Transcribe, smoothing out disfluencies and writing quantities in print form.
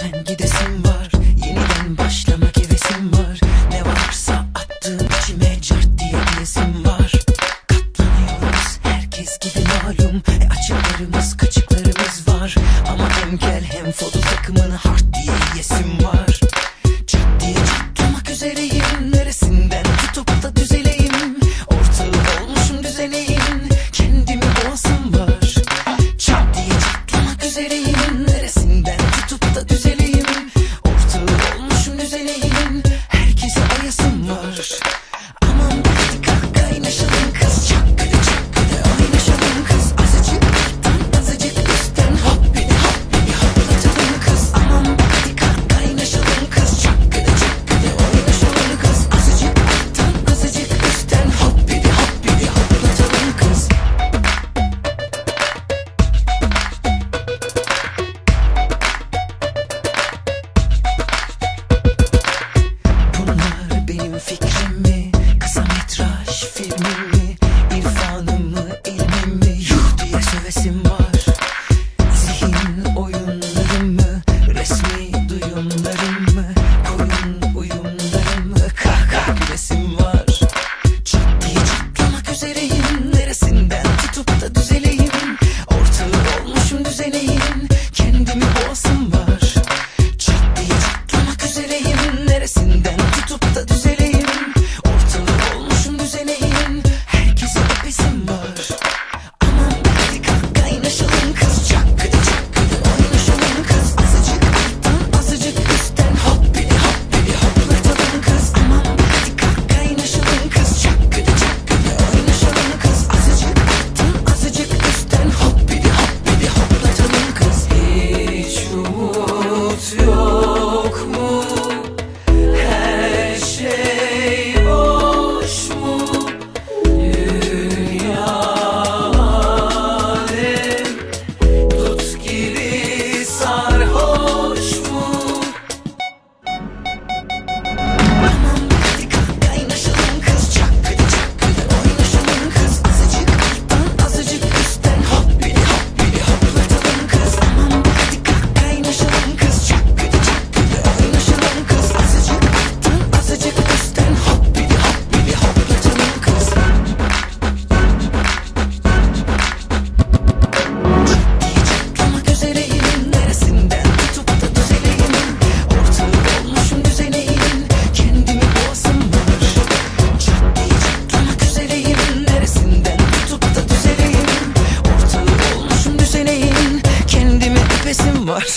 hemen gidesim var. Yeniden başlamak hevesim var. Ne varsa attığım içime cart diye diyesim var. Katlanıyoruz herkes gibi malum. Açıklarımız kaçıklarımız var. Ama hem kel hem foto takımını hard diye yesim var. Çat diye çatlamak üzereyim. Neresinden tutup da düzeleyim. Ortağı olmuşum düzeneyim. Kendimi boğasım var. Çat diye çatlamak üzereyim. Neresinden tutup da düzeleyim. Ortağı olmuşum düzeneyim. Herkese ayasım var. Aman hadi kalk kaynaşalım kız. Çakkıdı çakkıdı oynaşalım kız. Azıcık alttan azıcık üstten hop beni hoplatalım kız. Aman hadi kalk kaynaşalım kız. Çakkıdı çakkıdı oynaşalım kız. Azıcık alttan azıcık üstten hop beni hoplatalım kız. Bunlar benim fikrim mi? Kısa metraj filmim mi? İrfanım mı, ilmim mi? Yuh diye sövesim var. Zihin oyunlarım mı? Resmi duyumlarım mı? Koyun uyumlarım mı? Kahkaha gülesim var. Çat diye çatlamak üzereyim. Neresinden tutup da düzeleyim. Ortağı olmuşum düzeneyim. Kendimi boğasım var. Çat diye çatlamak üzereyim. Neresinden tutup da düzeleyim. Ortağı olmuşum düzeneyim. Herkese öpesim var. Aman hadi kalk kaynaşalım kız. Çakkıdı çakkıdı oynaşalım kız. Azıcık alttan azıcık üstten hop beni hoplatalım kız. Aman hadi kalk kaynaşalım kız. Çakkıdı çakkıdı oynaşalım kız. Azıcık alttan azıcık üstten hop beni hoplatalım kız. Hiç umut yok mu? Her şey boş mu? Dünya alem dut gibi sarhoş mu? Aman hadi kalk kaynaşalım kız. Çakkıdı çakkıdı oynaşalım kız. Azıcık alttan azıcık üstten hop beni hoplatalım kız. Aman hadi kalk kaynaşalım kız. Çakkıdı çakkıdı oynaşalım kız. Azıcık alttan azıcık üstten hop beni hoplatalım kız. Diye çatlamak üzereyim. Neresinden tutup da düzeleyim. Ortağı olmuşum düzeneyim. Kendimi boğasım var. Çat diye çatlamak üzereyim. Neresinden tutup da düzeleyim. Ortağı olmuşum düzeneyim. Kendimi öpesim var.